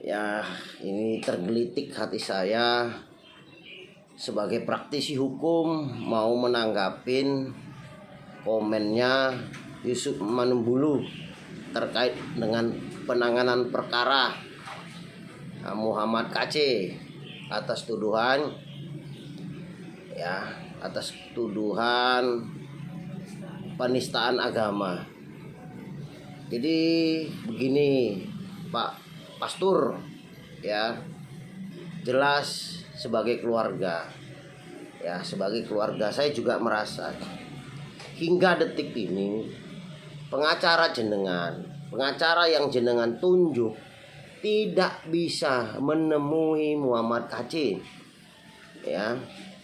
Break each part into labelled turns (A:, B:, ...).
A: Ya, ini tergelitik hati saya sebagai praktisi hukum mau menanggapin komennya Yusuf Manembulu terkait dengan penanganan perkara Muhammad KC atas tuduhan penistaan agama. Jadi begini, Pak Pastur, ya, jelas sebagai keluarga, sebagai keluarga saya juga merasa hingga detik ini pengacara yang jenengan tunjuk tidak bisa menemui Muhammad KC, ya,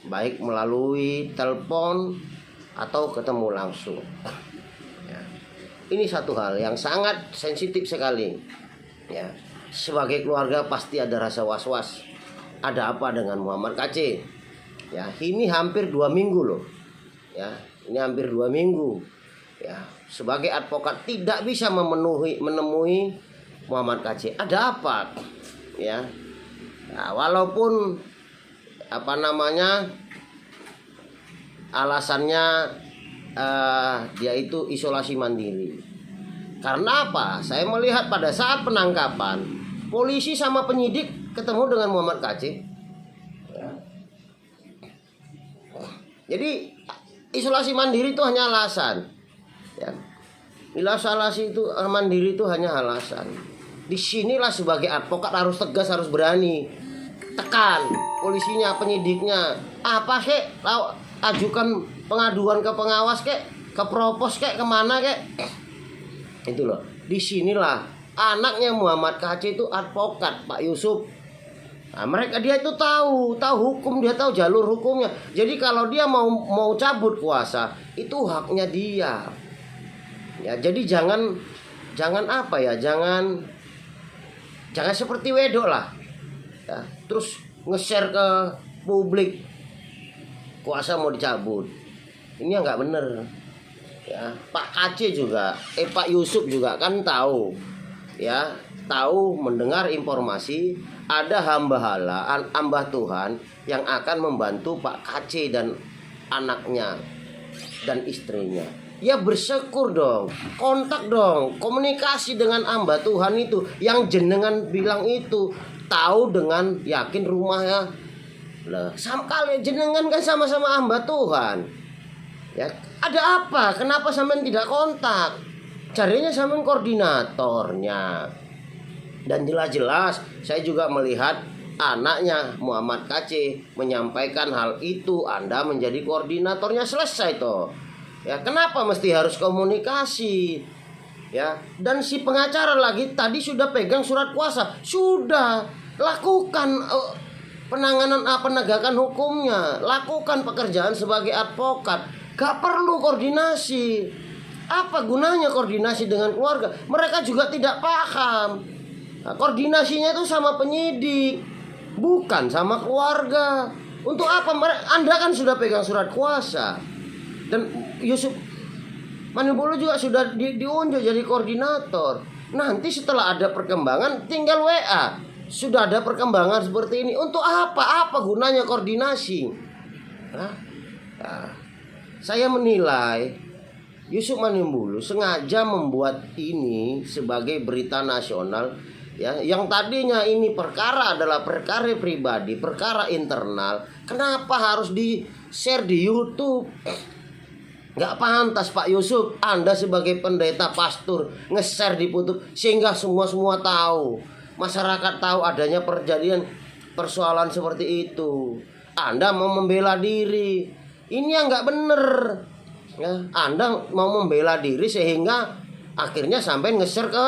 A: baik melalui telepon atau ketemu langsung. Ini satu hal yang sangat sensitif sekali, ya. Sebagai keluarga pasti ada rasa was-was. Ada apa dengan Muhammad KC? Ya, ini hampir 2 minggu loh. Ya, ini hampir 2 minggu. Ya, sebagai advokat tidak bisa menemui Muhammad KC. Ada apa? Ya. Walaupun alasannya dia itu isolasi mandiri. Karena apa? Saya melihat pada saat penangkapan polisi sama penyidik ketemu dengan Muhammad KC. Jadi isolasi mandiri itu hanya alasan. Ya. Isolasi itu mandiri itu hanya alasan. Disinilah sebagai advokat harus tegas, harus berani tekan polisinya, penyidiknya. Apa sih? Ajukan pengaduan ke pengawas kek, ke propos kek, kemana kek? Itu loh. Disinilah anaknya Muhammad KC itu advokat, Pak Yusuf. Nah, dia itu tahu hukum, dia tahu jalur hukumnya. Jadi kalau dia mau cabut kuasa, itu haknya dia. Ya, jadi jangan seperti wedok lah. Ya, terus nge-share ke publik kuasa mau dicabut. Ini yang nggak bener. Ya, Pak KC juga, Pak Yusuf juga kan tahu, ya, tahu mendengar informasi ada hamba Tuhan yang akan membantu Pak KC dan anaknya dan istrinya. Ya bersyukur dong, kontak dong, komunikasi dengan hamba Tuhan itu yang jenengan bilang itu, tahu dengan yakin rumahnya. Lah, kalian jenengan kan sama-sama hamba Tuhan. Ya, ada apa? Kenapa sampean tidak kontak? Carinya sampean koordinatornya. Dan jelas-jelas saya juga melihat anaknya Muhammad KC menyampaikan hal itu, Anda menjadi koordinatornya, selesai toh. Ya, kenapa mesti harus komunikasi? Ya, dan si pengacara lagi tadi sudah pegang surat kuasa, sudah lakukan penegakan hukumnya, lakukan pekerjaan sebagai advokat. Gak perlu koordinasi. Apa gunanya koordinasi dengan keluarga? Mereka juga tidak paham. Nah, koordinasinya itu sama penyidik, bukan sama keluarga. Untuk apa? Anda kan sudah pegang surat kuasa. Dan Yusuf Manembulu juga sudah diunjuk jadi koordinator. Nanti setelah ada perkembangan tinggal WA. Sudah ada perkembangan seperti ini. Untuk apa? Apa gunanya koordinasi? Nah, saya menilai Yusuf Manembulu sengaja membuat ini sebagai berita nasional, ya, yang tadinya ini perkara adalah perkara pribadi, perkara internal. Kenapa harus di-share di YouTube? Nggak pantas Pak Yusuf, Anda sebagai pendeta pastor nge-share di YouTube sehingga semua tahu. Masyarakat tahu adanya persoalan seperti itu. Anda mau membela diri. Ini yang nggak bener. Ya, Anda mau membela diri sehingga akhirnya sampai nge-share ke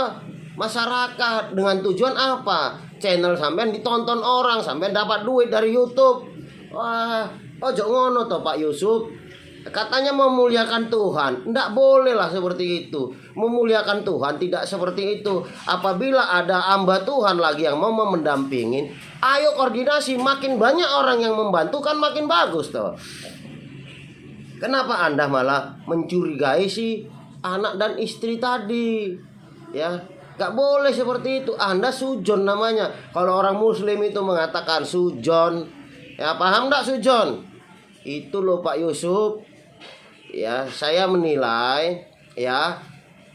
A: masyarakat dengan tujuan apa? Channel sampai ditonton orang, sampai dapat duit dari YouTube. Wah, ojo ngono toh Pak Yusuf. Katanya memuliakan Tuhan, tidak boleh lah seperti itu. Memuliakan Tuhan tidak seperti itu. Apabila ada hamba Tuhan lagi yang mau mendampingin, ayo koordinasi. Makin banyak orang yang membantu kan makin bagus toh. Kenapa Anda malah mencurigai si anak dan istri tadi? Ya, Gak boleh seperti itu. Anda sujon namanya. Kalau orang muslim itu mengatakan sujon, ya paham gak sujon? Itu loh Pak Yusuf. Ya, saya menilai ya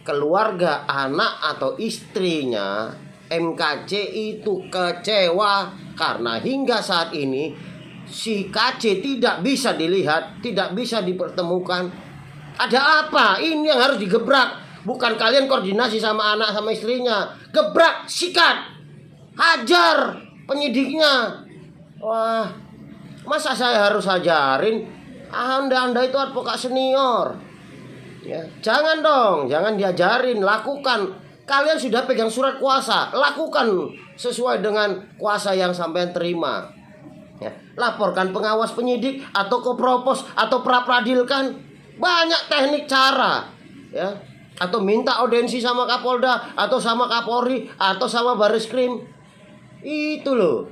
A: keluarga, anak atau istrinya MKC itu kecewa karena hingga saat ini si KC tidak bisa dilihat, tidak bisa dipertemukan. Ada apa? Ini yang harus digebrak. Bukan kalian koordinasi sama anak sama istrinya. Gebrak, sikat, hajar penyidiknya. Wah, masa saya harus ajarin? Anda itu advokat senior. Ya, jangan dong, jangan diajarin, lakukan. Kalian sudah pegang surat kuasa, lakukan sesuai dengan kuasa yang sampean terima. Ya, laporkan pengawas penyidik atau kopropos atau pra-pradilkan. Banyak teknik cara, ya. Atau minta audiensi sama Kapolda atau sama Kapolri atau sama Bareskrim. Itu loh.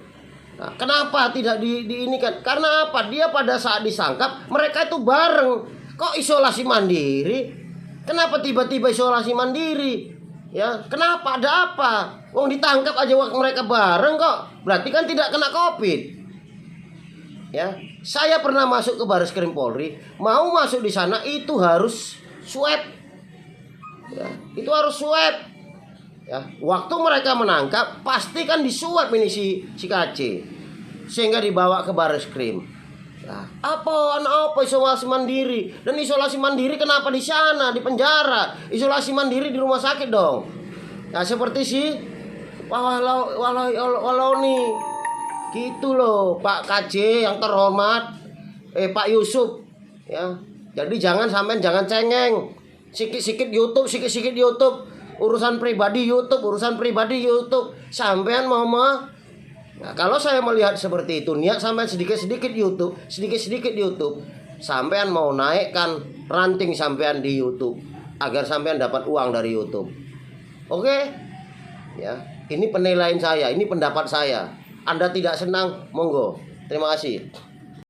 A: Nah, kenapa tidak diinikan? Karena apa? Dia pada saat disangkap mereka itu bareng. Kok isolasi mandiri? Kenapa tiba-tiba isolasi mandiri? Ya, kenapa? Ada apa? Wong ditangkap aja waktu mereka bareng kok. Berarti kan tidak kena Covid. Ya, saya pernah masuk ke Bareskrim Polri, mau masuk di sana itu harus swab. Ya, itu harus swab. Ya, waktu mereka menangkap pasti kan disuap ini si KC sehingga dibawa ke Bareskrim. Nah, apa isolasi mandiri? Dan isolasi mandiri kenapa di sana, di penjara? Isolasi mandiri di rumah sakit dong. Nah, seperti si walau nih. Gitu loh, Pak KJ yang terhormat, Pak Yusuf. Ya. Jadi jangan cengeng. Sikit-sikit YouTube. Urusan pribadi YouTube. Sampean mau. Nah, kalau saya melihat seperti itu, niat sampean sedikit-sedikit YouTube, sampean mau naikkan ranting sampean di YouTube agar sampean dapat uang dari YouTube. Oke? Ya, ini penilaian saya, ini pendapat saya. Anda tidak senang, monggo. Terima kasih.